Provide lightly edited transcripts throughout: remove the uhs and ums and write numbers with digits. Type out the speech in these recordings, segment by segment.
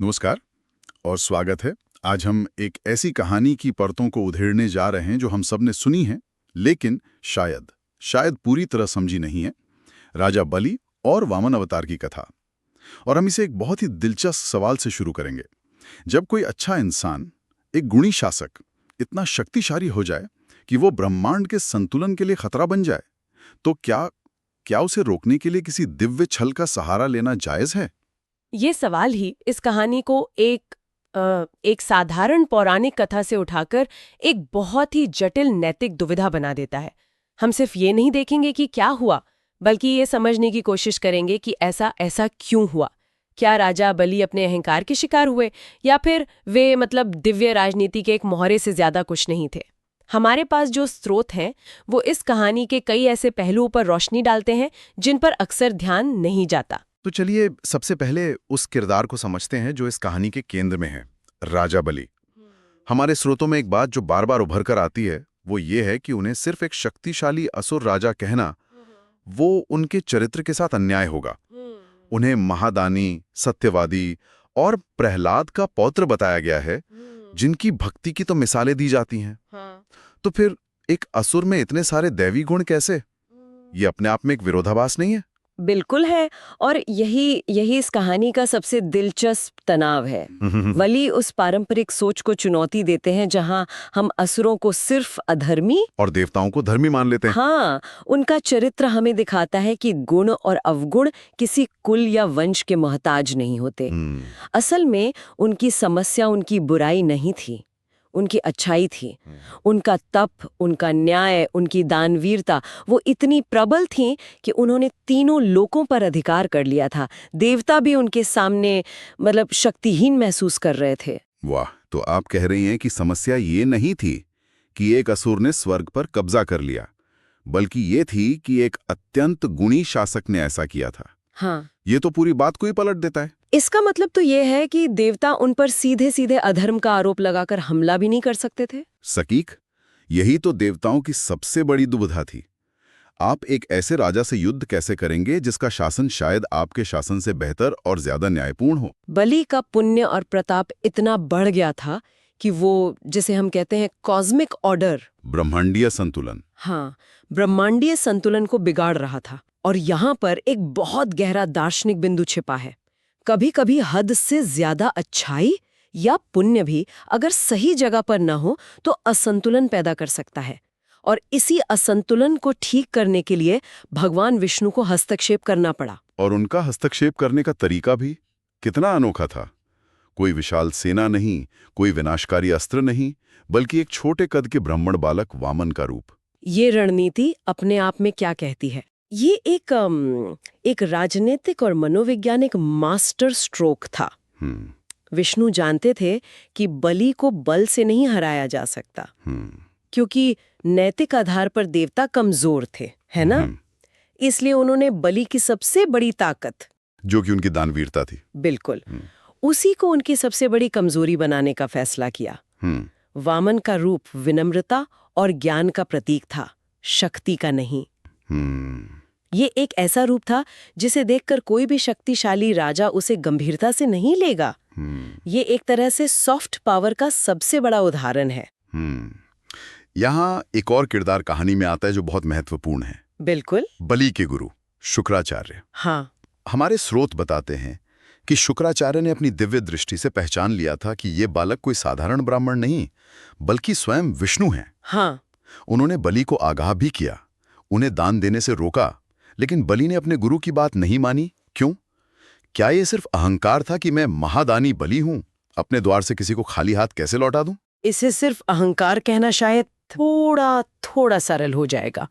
नमस्कार और स्वागत है। आज हम एक ऐसी कहानी की परतों को उधेड़ने जा रहे हैं जो हम सब ने सुनी है, लेकिन शायद पूरी तरह समझी नहीं है। राजा बलि और वामन अवतार की कथा। और हम इसे एक बहुत ही दिलचस्प सवाल से शुरू करेंगे। जब कोई अच्छा इंसान, एक गुणी शासक, इतना शक्तिशाली हो जाए कि वो ब्रह्मांड के संतुलन के लिए खतरा बन जाए, तो क्या उसे रोकने के लिए किसी दिव्य छल का सहारा लेना जायज है? ये सवाल ही इस कहानी को एक साधारण पौराणिक कथा से उठाकर एक बहुत ही जटिल नैतिक दुविधा बना देता है। हम सिर्फ ये नहीं देखेंगे कि क्या हुआ, बल्कि ये समझने की कोशिश करेंगे कि ऐसा क्यों हुआ। क्या राजा बलि अपने अहंकार के शिकार हुए, या फिर वे दिव्य राजनीति के एक मोहरे से ज्यादा कुछ नहीं थे। हमारे पास जो स्रोत हैं वो इस कहानी के कई ऐसे पहलुओं पर रोशनी डालते हैं जिन पर अक्सर ध्यान नहीं जाता। तो चलिए सबसे पहले उस किरदार को समझते हैं जो इस कहानी के केंद्र में है, राजा बलि। हमारे स्रोतों में एक बात जो बार बार उभर कर आती है वो ये है कि उन्हें सिर्फ एक शक्तिशाली असुर राजा कहना वो उनके चरित्र के साथ अन्याय होगा। उन्हें महादानी, सत्यवादी और प्रहलाद का पौत्र बताया गया है, जिनकी भक्ति की तो मिसालें दी जाती हैं। तो फिर एक असुर में इतने सारे दैवी गुण कैसे? ये अपने आप में एक विरोधाभास नहीं है? बिल्कुल है, और यही इस कहानी का सबसे दिलचस्प तनाव है। बलि उस पारंपरिक सोच को चुनौती देते हैं जहां हम असुरों को सिर्फ अधर्मी और देवताओं को धर्मी मान लेते हैं। हाँ, उनका चरित्र हमें दिखाता है कि गुण और अवगुण किसी कुल या वंश के मोहताज नहीं होते। असल में उनकी समस्या उनकी बुराई नहीं थी, उनकी अच्छाई थी। उनका तप, उनका न्याय, उनकी दानवीरता वो इतनी प्रबल थी कि उन्होंने तीनों लोकों पर अधिकार कर लिया था। देवता भी उनके सामने शक्तिहीन महसूस कर रहे थे। वाह, तो आप कह रही हैं कि समस्या ये नहीं थी कि एक असुर ने स्वर्ग पर कब्जा कर लिया, बल्कि ये थी कि एक अत्यंत गुणी शासक ने ऐसा किया था। हाँ, ये तो पूरी बात को ही पलट देता है। इसका मतलब तो ये है कि देवता उन पर सीधे सीधे अधर्म का आरोप लगाकर हमला भी नहीं कर सकते थे। सटीक, यही तो देवताओं की सबसे बड़ी दुविधा थी। आप एक ऐसे राजा से युद्ध कैसे करेंगे जिसका शासन शायद आपके शासन से बेहतर और ज्यादा न्यायपूर्ण हो? बलि का पुण्य और प्रताप इतना बढ़ गया था कि वो, जिसे हम कहते हैं कॉस्मिक ऑर्डर, ब्रह्मांडीय संतुलन, हाँ, ब्रह्मांडीय संतुलन को बिगाड़ रहा था। और यहाँ पर एक बहुत गहरा दार्शनिक बिंदु छिपा है। कभी कभी हद से ज्यादा अच्छाई या पुण्य भी अगर सही जगह पर न हो तो असंतुलन पैदा कर सकता है। और इसी असंतुलन को ठीक करने के लिए भगवान विष्णु को हस्तक्षेप करना पड़ा। और उनका हस्तक्षेप करने का तरीका भी कितना अनोखा था। कोई विशाल सेना नहीं, कोई विनाशकारी अस्त्र नहीं, बल्कि एक छोटे कद के ब्राह्मण बालक वामन का रूप। ये रणनीति अपने आप में क्या कहती है? ये एक राजनीतिक और मनोवैज्ञानिक मास्टर स्ट्रोक था। विष्णु जानते थे कि बलि को बल से नहीं हराया जा सकता, क्योंकि नैतिक आधार पर देवता कमजोर थे, है ना? इसलिए उन्होंने बलि की सबसे बड़ी ताकत, जो कि उनकी दानवीरता थी, बिल्कुल उसी को उनकी सबसे बड़ी कमजोरी बनाने का फैसला किया। वामन का रूप विनम्रता और ज्ञान का प्रतीक था, शक्ति का नहीं। ये एक ऐसा रूप था जिसे देखकर कोई भी शक्तिशाली राजा उसे गंभीरता से नहीं लेगा। ये एक तरह से सॉफ्ट पावर का सबसे बड़ा उदाहरण है। यहाँ एक और किरदार कहानी में आता है जो बहुत महत्वपूर्ण है। बिल्कुल, बलि के गुरु शुक्राचार्य। हाँ, हमारे स्रोत बताते हैं कि शुक्राचार्य ने अपनी दिव्य दृष्टि से पहचान लिया था कि ये बालक कोई साधारण ब्राह्मण नहीं, बल्कि स्वयं विष्णु हैं। हाँ, उन्होंने बलि को आगाह भी किया, उन्हें दान देने से रोका, लेकिन बलि ने अपने गुरु की बात नहीं मानी। क्यों? क्या ये सिर्फ अहंकार था कि मैं महादानी बलि हूं, अपने द्वार से किसी को खाली हाथ कैसे लौटा दूं? इसे सिर्फ अहंकार कहना शायद थोड़ा सरल हो जाएगा।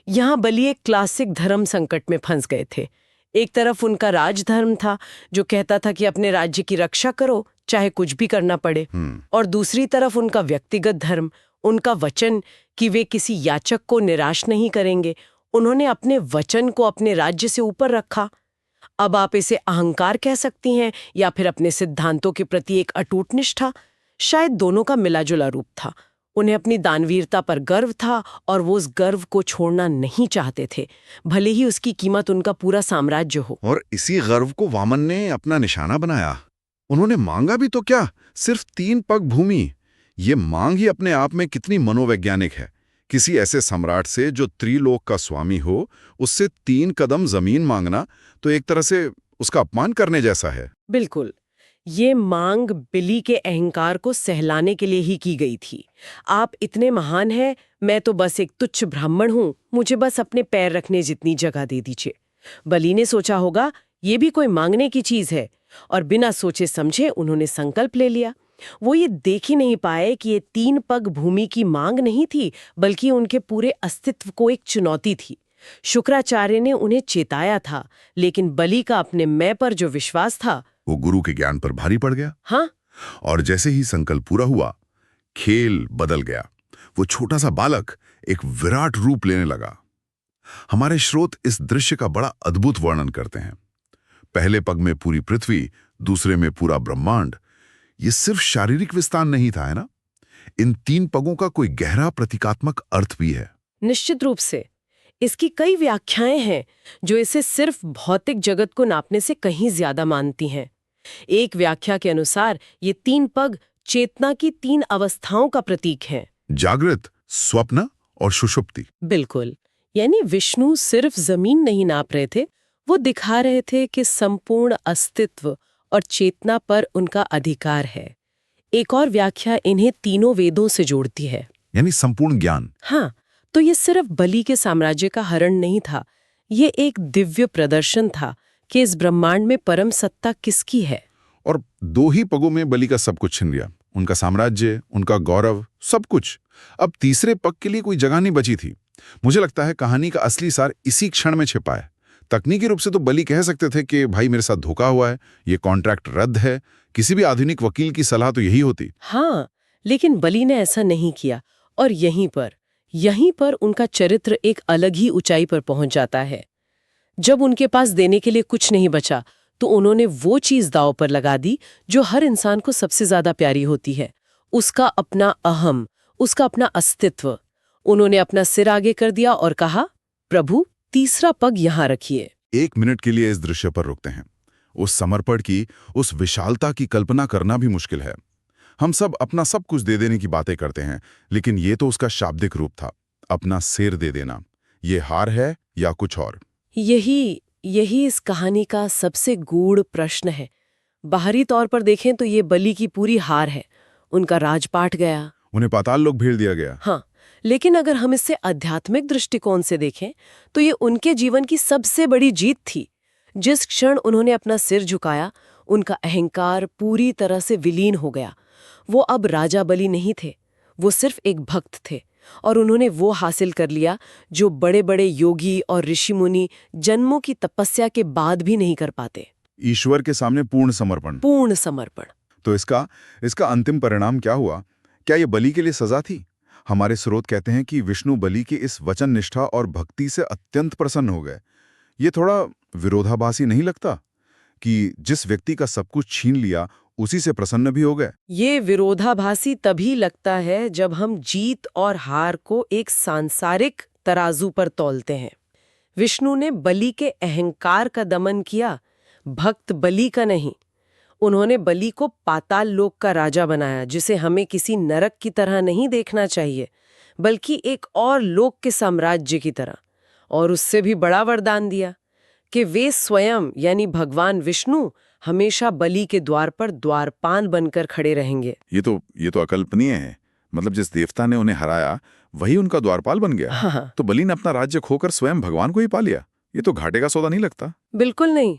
यहाँ बलि एक क्लासिक धर्म संकट में फंस गए थे। एक तरफ उनका राजधर्म था जो कहता था कि अपने राज्य की रक्षा करो, चाहे कुछ भी करना पड़े, और दूसरी तरफ उनका व्यक्तिगत धर्म, उनका वचन कि वे किसी याचक को निराश नहीं करेंगे। उन्होंने अपने वचन को अपने राज्य से ऊपर रखा। अब आप इसे अहंकार कह सकती हैं या फिर अपने सिद्धांतों के प्रति एक अटूट निष्ठा। शायद दोनों का मिलाजुला रूप था। उन्हें अपनी दानवीरता पर गर्व था और वो उस गर्व को छोड़ना नहीं चाहते थे, भले ही उसकी कीमत उनका पूरा साम्राज्य हो। और इसी गर्व को वामन ने अपना निशाना बनाया। उन्होंने मांगा भी तो क्या, सिर्फ 3 पग भूमि। ये मांग ही अपने आप में कितनी मनोवैज्ञानिक है। किसी ऐसे सम्राट से जो त्रिलोक का स्वामी हो, उससे 3 कदम जमीन मांगना तो एक तरह से उसका अपमान करने जैसा है। बिल्कुल। ये मांग बिली के अहंकार को सहलाने के लिए ही की गई थी। आप इतने महान हैं, मैं तो बस एक तुच्छ ब्राह्मण हूं, मुझे बस अपने पैर रखने जितनी जगह दे दीजिए। बली ने सोचा होगा ये भी कोई मांगने की चीज है, और बिना सोचे समझे उन्होंने संकल्प ले लिया। वो ये देख ही नहीं पाए कि ये 3 पग भूमि की मांग नहीं थी, बल्कि उनके पूरे अस्तित्व को एक चुनौती थी। शुक्राचार्य ने उन्हें चेताया था, लेकिन बलि का अपने मैं पर जो विश्वास था, वो गुरु के ज्ञान पर भारी पड़ गया। हाँ, और जैसे ही संकल्प पूरा हुआ, खेल बदल गया। वो छोटा सा बालक एक विराट रूप लेने लगा। हमारे स्रोत इस दृश्य का बड़ा अद्भुत वर्णन करते हैं। पहले पग में पूरी पृथ्वी, दूसरे में पूरा ब्रह्मांड। ये सिर्फ शारीरिक विस्तार नहीं था, है ना? इन 3 पगों का कोई गहरा प्रतीकात्मक अर्थ भी है। निश्चित रूप से। इसकी कई व्याख्याएं हैं जो इसे सिर्फ भौतिक जगत को नापने से कहीं ज्यादा मानती हैं। एक व्याख्या के अनुसार ये 3 पग चेतना की 3 अवस्थाओं का प्रतीक हैं। जागृत, स्वप्न और सुषुप्ति। बिल्कुल। यानी विष्णु सिर्फ जमीन नहीं नाप रहे थे, वो दिखा रहे थे कि संपूर्ण अस्तित्व और चेतना पर उनका अधिकार है। एक और व्याख्या इन्हें तीनों वेदों से जोड़ती है। यानी संपूर्ण ज्ञान। हाँ, तो ये सिर्फ बलि के साम्राज्य का हरण नहीं था, ये एक दिव्य प्रदर्शन था कि इस ब्रह्मांड में परम सत्ता किसकी है। और 2 ही पगों में बलि का सब कुछ छिन लिया, उनका साम्राज्य, उनका गौरव, सब कुछ। अब तीसरे पग के लिए कोई जगह नहीं बची थी। मुझे लगता है कहानी का असली सार इसी क्षण में छिपा है। तकनीकी रूप से तो बलि कह सकते थे कि भाई मेरे साथ धोखा हुआ है, ये कॉन्ट्रैक्ट रद्द है। किसी भी आधुनिक वकील की सलाह तो यही होती। हाँ, लेकिन बलि ने ऐसा नहीं किया, और यहीं पर उनका चरित्र एक अलग ही ऊंचाई पर पहुंच जाता है। जब उनके पास देने के लिए कुछ नहीं बचा, तो उन्होंने वो चीज दांव पर लगा दी जो हर इंसान को सबसे ज्यादा प्यारी होती है, उसका अपना अहम, उसका अपना अस्तित्व। उन्होंने अपना सिर आगे कर दिया और कहा, प्रभु, तीसरा पग यहां रखिए। 1 मिनट के लिए इस दृश्य पर रुकते हैं। उस समर्पण की, उस विशालता की कल्पना करना भी मुश्किल है। हम सब अपना सब कुछ दे देने की बातें करते हैं, लेकिन ये तो उसका शाब्दिक रूप था, अपना सिर दे देना। ये हार है या कुछ और? यही इस कहानी का सबसे गूढ़ प्रश्न है। बाहरी तौर पर देखें तो ये बलि की पूरी हार है, उनका राजपाट गया, उन्हें पाताल लोक भेज दिया गया। हाँ, लेकिन अगर हम इसे आध्यात्मिक दृष्टिकोण से देखें तो ये उनके जीवन की सबसे बड़ी जीत थी। जिस क्षण उन्होंने अपना सिर झुकाया, उनका अहंकार पूरी तरह से विलीन हो गया। वो अब राजा बलि नहीं थे, वो सिर्फ एक भक्त थे, और उन्होंने वो हासिल कर लिया जो बड़े बड़े योगी और ऋषि मुनि जन्मों की तपस्या के बाद भी नहीं कर पाते। ईश्वर के सामने पूर्ण समर्पण। पूर्ण समर्पण। तो इसका अंतिम परिणाम क्या हुआ? क्या ये बलि के लिए सजा थी? हमारे स्रोत कहते हैं कि विष्णु बलि की इस वचन निष्ठा और भक्ति से अत्यंत प्रसन्न हो गए। ये थोड़ा विरोधाभासी नहीं लगता कि जिस व्यक्ति का सब कुछ छीन लिया, उसी से प्रसन्न भी हो गए? ये विरोधाभासी तभी लगता है जब हम जीत और हार को एक सांसारिक तराजू पर तौलते हैं। विष्णु ने बलि के अहंकार का दमन किया, भक्त बलि का नहीं। उन्होंने बलि को पाताल लोक का राजा बनाया, जिसे हमें किसी नरक की तरह नहीं देखना चाहिए, बल्कि एक और लोक के साम्राज्य की तरह। और उससे भी बड़ा वरदान दिया कि वे स्वयं यानी भगवान विष्णु हमेशा बलि के द्वार पर द्वारपाल बनकर खड़े रहेंगे। ये तो अकल्पनीय है। मतलब जिस देवता ने उन्हें हराया, वही उनका द्वारपाल बन गया। हाँ। तो बलि ने अपना राज्य खोकर स्वयं भगवान को ही पा लिया। ये तो घाटे का सौदा नहीं लगता। बिल्कुल नहीं।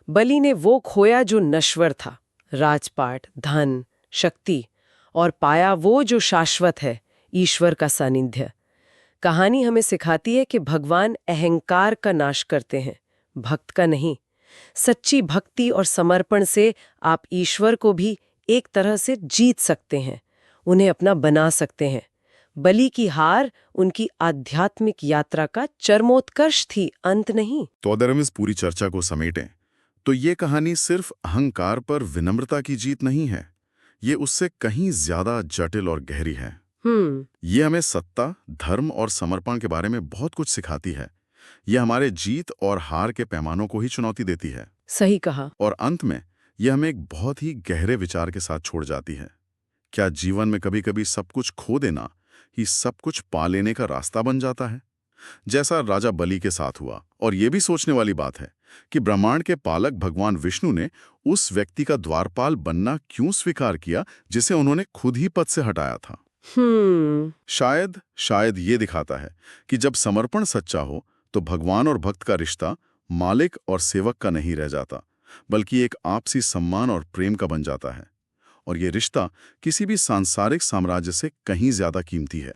बलि ने वो खोया जो नश्वर था, राजपाट, धन, शक्ति, और पाया वो जो शाश्वत है, ईश्वर का सानिध्य। कहानी हमें सिखाती है कि भगवान अहंकार का नाश करते हैं, भक्त का नहीं। सच्ची भक्ति और समर्पण से आप ईश्वर को भी एक तरह से जीत सकते हैं, उन्हें अपना बना सकते हैं। बलि की हार उनकी आध्यात्मिक यात्रा का चरमोत्कर्ष थी, अंत नहीं। तो अगर हम इस पूरी चर्चा को समेटें तो ये कहानी सिर्फ अहंकार पर विनम्रता की जीत नहीं है। ये उससे कहीं ज्यादा जटिल और गहरी है। ये हमें सत्ता, धर्म और समर्पण के बारे में बहुत कुछ सिखाती है। ये हमारे जीत और हार के पैमानों को ही चुनौती देती है। सही कहा। और अंत में यह हमें एक बहुत ही गहरे विचार के साथ छोड़ जाती है। क्या जीवन में कभी-कभी सब कुछ खो देना ही सब कुछ पा लेने का रास्ता बन जाता है, जैसा राजा बलि के साथ हुआ? और यह भी सोचने वाली बात है कि ब्रह्मांड के पालक भगवान विष्णु ने उस व्यक्ति का द्वारपाल बनना क्यों स्वीकार किया जिसे उन्होंने खुद ही पद से हटाया था। शायद ये दिखाता है कि जब समर्पण सच्चा हो तो भगवान और भक्त का रिश्ता मालिक और सेवक का नहीं रह जाता, बल्कि एक आपसी सम्मान और प्रेम का बन जाता है। और ये रिश्ता किसी भी सांसारिक साम्राज्य से कहीं ज्यादा कीमती है।